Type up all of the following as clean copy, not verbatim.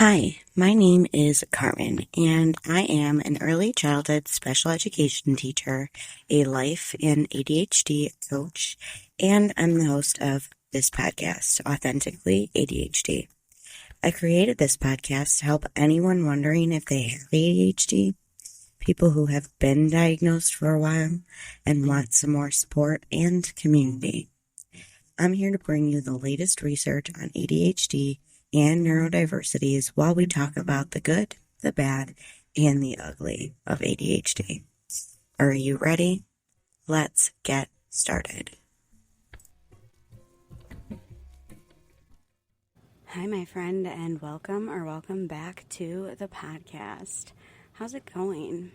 Hi, my name is Carmen, and I am an early childhood special education teacher, a life and ADHD coach, and I'm the host of this podcast, Authentically ADHD. I created this podcast to help anyone wondering if they have ADHD, people who have been diagnosed for a while and want some more support and community. I'm here to bring you the latest research on ADHD and neurodiversities while we talk about the good, the bad, and the ugly of ADHD. Are you ready? Let's get started. Hi, my friend, and welcome back to the podcast. How's it going?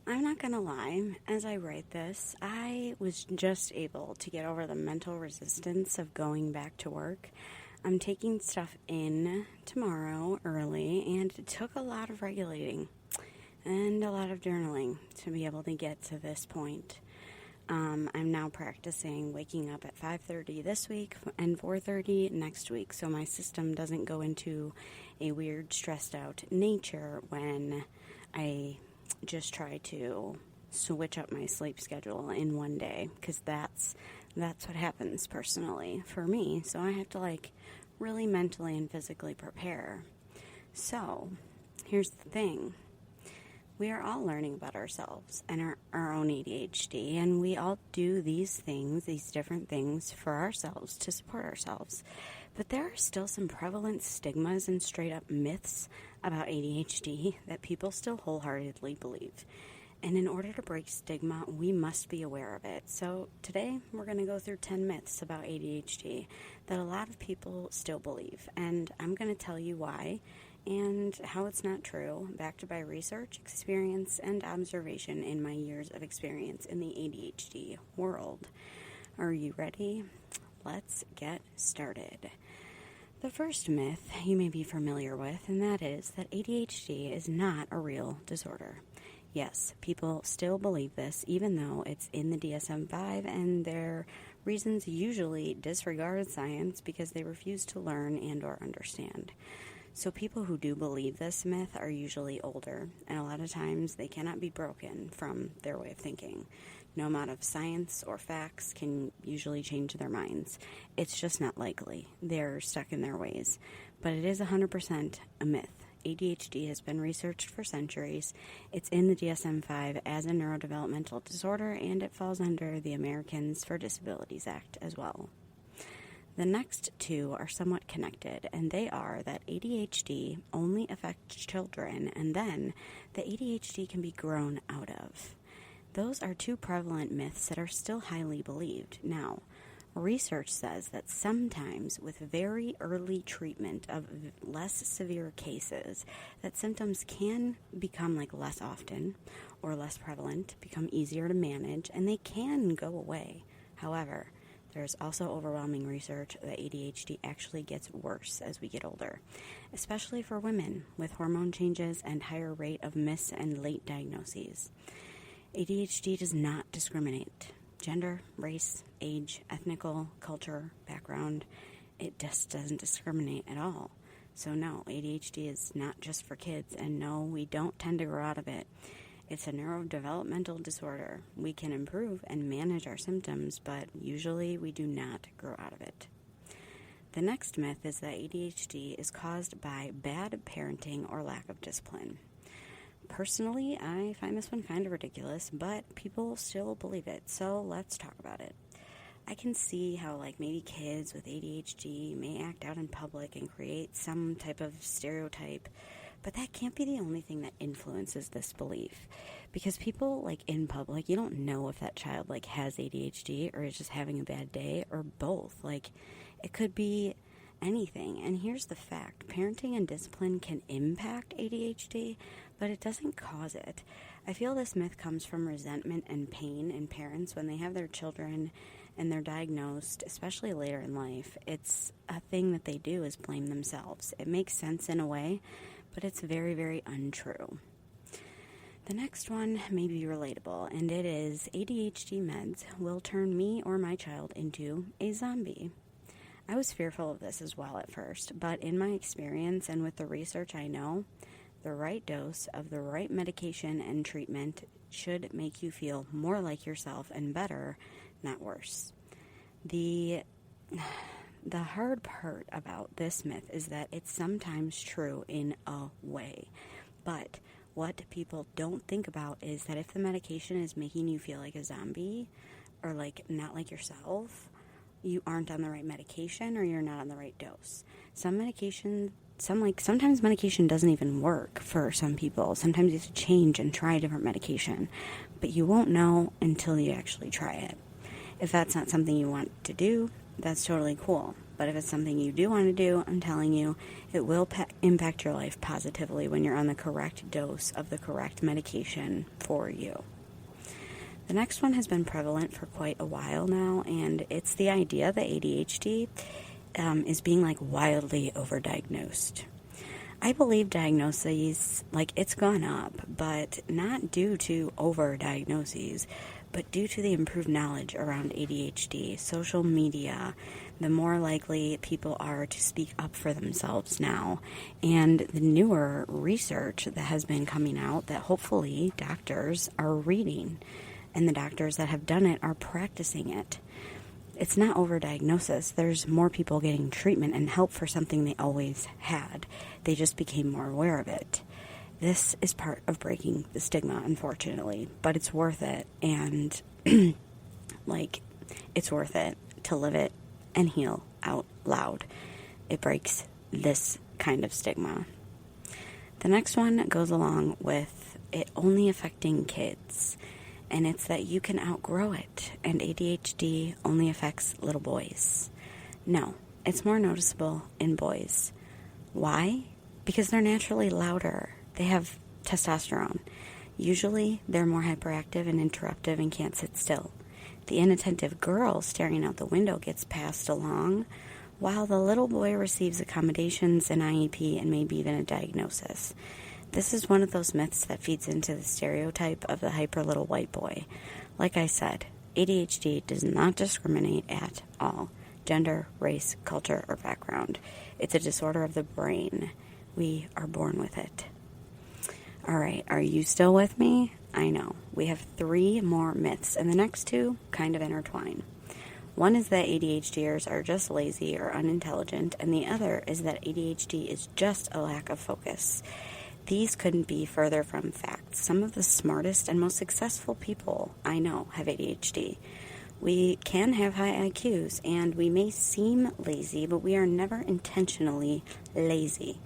I'm not gonna lie, as I write this, I was just able to get over the mental resistance of going back to work. I'm taking stuff in tomorrow early, and it took a lot of regulating and a lot of journaling to be able to get to this point. I'm now practicing waking up at 5:30 this week and 4:30 next week, so my system doesn't go into a weird, stressed out nature when I just try to switch up my sleep schedule in one day, because that's what happens personally for me. So I have to really mentally and physically prepare. So here's the thing. We are all learning about ourselves and our own ADHD, and we all do these different things for ourselves to support ourselves. But there are still some prevalent stigmas and straight up myths about ADHD that people still wholeheartedly believe. And in order to break stigma, we must be aware of it. So today, we're going to go through 10 myths about ADHD that a lot of people still believe. And I'm going to tell you why and how it's not true, backed by research, experience, and observation in my years of experience in the ADHD world. Are you ready? Let's get started. The first myth you may be familiar with, and that is that ADHD is not a real disorder. Yes, people still believe this, even though it's in the DSM-5, and their reasons usually disregard science because they refuse to learn and or understand. So people who do believe this myth are usually older, and a lot of times they cannot be broken from their way of thinking. No amount of science or facts can usually change their minds. It's just not likely. They're stuck in their ways. But it is 100% a myth. ADHD has been researched for centuries. It's in the DSM-5 as a neurodevelopmental disorder, and it falls under the Americans for Disabilities Act as well. The next two are somewhat connected, and they are that ADHD only affects children, and then the ADHD can be grown out of. Those are two prevalent myths that are still highly believed. Now, research says that sometimes with very early treatment of less severe cases, that symptoms can become less often or less prevalent, become easier to manage, and they can go away. However, there's also overwhelming research that ADHD actually gets worse as we get older, especially for women with hormone changes and higher rate of miss and late diagnoses. ADHD does not discriminate. Gender, race, age, ethnical, culture, background, it just doesn't discriminate at all. So no, ADHD is not just for kids, and no, we don't tend to grow out of it. It's a neurodevelopmental disorder. We can improve and manage our symptoms, but usually we do not grow out of it. The next myth is that ADHD is caused by bad parenting or lack of discipline. Personally, I find this one kind of ridiculous, but people still believe it, so let's talk about it. I can see how maybe kids with ADHD may act out in public and create some type of stereotype, but that can't be the only thing that influences this belief. Because people in public, you don't know if that child has ADHD or is just having a bad day, or both. It could be anything. And here's the fact. Parenting and discipline can impact ADHD, but it doesn't cause it. I feel this myth comes from resentment and pain in parents when they have their children and they're diagnosed, especially later in life. It's a thing that they do is blame themselves. It makes sense in a way, but it's very, very untrue. The next one may be relatable, and it is ADHD meds will turn me or my child into a zombie. I was fearful of this as well at first, but in my experience and with the research I know, the right dose of the right medication and treatment should make you feel more like yourself and better, not worse. The hard part about this myth is that it's sometimes true in a way, but what people don't think about is that if the medication is making you feel like a zombie or like not like yourself, you aren't on the right medication or you're not on the right dose. Sometimes medication doesn't even work for some people. Sometimes you have to change and try a different medication, but you won't know until you actually try it. If that's not something you want to do, that's totally cool. But if it's something you do want to do, I'm telling you, it will impact your life positively when you're on the correct dose of the correct medication for you. The next one has been prevalent for quite a while now, and it's the idea that ADHD is being like wildly overdiagnosed. I believe diagnoses, it's gone up, but not due to overdiagnoses, but due to the improved knowledge around ADHD, social media, the more likely people are to speak up for themselves now, and the newer research that has been coming out that hopefully doctors are reading, and the doctors that have done it are practicing it. It's not overdiagnosis. There's more people getting treatment and help for something they always had. They just became more aware of it. This is part of breaking the stigma, unfortunately, but it's worth it, and it's worth it to live it and heal out loud. It breaks this kind of stigma. The next one goes along with it only affecting kids, and it's that you can outgrow it, and ADHD only affects little boys. No, it's more noticeable in boys. Why? Because they're naturally louder. They have testosterone. Usually, they're more hyperactive and interruptive and can't sit still. The inattentive girl staring out the window gets passed along, while the little boy receives accommodations, an IEP, and maybe even a diagnosis. This is one of those myths that feeds into the stereotype of the hyper little white boy. Like I said, ADHD does not discriminate at all. Gender, race, culture, or background. It's a disorder of the brain. We are born with it. All right, are you still with me? I know. We have 3 more myths, and the next 2 kind of intertwine. One is that ADHDers are just lazy or unintelligent, and the other is that ADHD is just a lack of focus. These couldn't be further from facts. Some of the smartest and most successful people I know have ADHD. We can have high IQs, and we may seem lazy, but we are never intentionally lazy.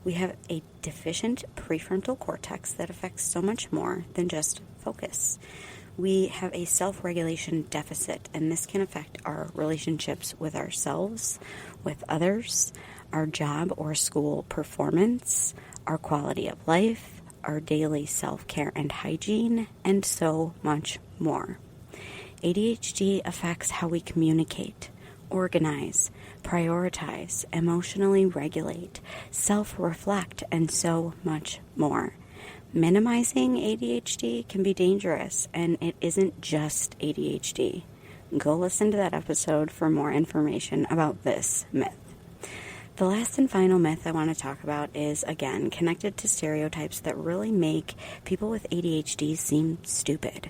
We have a deficient prefrontal cortex that affects so much more than just focus. We have a self-regulation deficit, and this can affect our relationships with ourselves, with others, our job or school performance, our quality of life, our daily self-care and hygiene, and so much more. ADHD affects how we communicate, organize, prioritize, emotionally regulate, self-reflect, and so much more. Minimizing ADHD can be dangerous, and it isn't just ADHD. Go listen to that episode for more information about this myth. The last and final myth I want to talk about is, again, connected to stereotypes that really make people with ADHD seem stupid.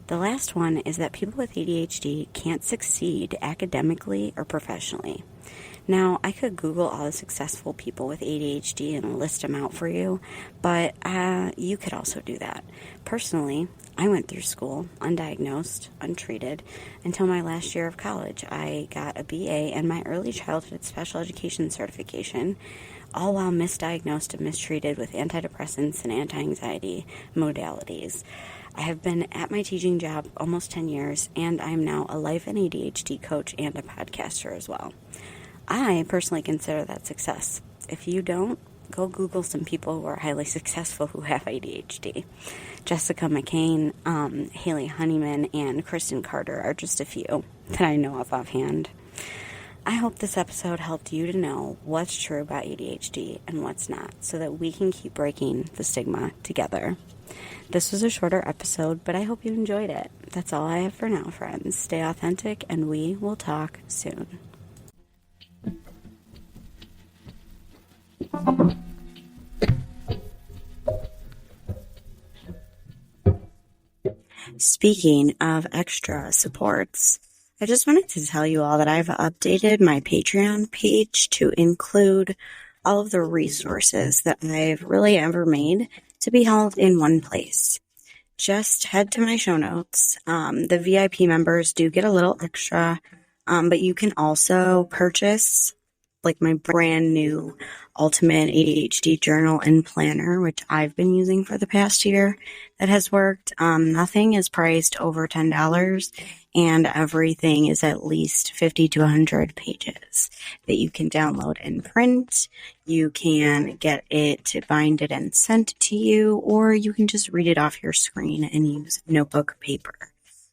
The last one is that people with ADHD can't succeed academically or professionally. Now, I could Google all the successful people with ADHD and list them out for you, but you could also do that. Personally, I went through school undiagnosed, untreated, until my last year of college. I got a BA and my early childhood special education certification, all while misdiagnosed and mistreated with antidepressants and anti-anxiety modalities. I have been at my teaching job almost 10 years, and I am now a life and ADHD coach and a podcaster as well. I personally consider that success. If you don't, go Google some people who are highly successful who have ADHD. Jessica McCain, Haley Honeyman, and Kristen Carter are just a few that I know of offhand. I hope this episode helped you to know what's true about ADHD and what's not, so that we can keep breaking the stigma together. This was a shorter episode, but I hope you enjoyed it. That's all I have for now, friends. Stay authentic, and we will talk soon. Speaking of extra supports, I just wanted to tell you all that I've updated my Patreon page to include all of the resources that I've really ever made to be held in one place. Just head to my show notes. The VIP members do get a little extra, but you can also purchase like my brand new Ultimate ADHD journal and planner, which I've been using for the past year that has worked. Nothing is priced over $10 and everything is at least 50 to 100 pages that you can download and print. You can get it to bind it and sent to you, or you can just read it off your screen and use notebook paper.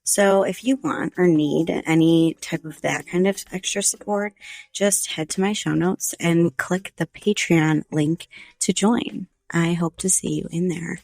So if you want or need any type of that kind of extra support, just head to my show notes and click the Patreon link to join. I hope to see you in there.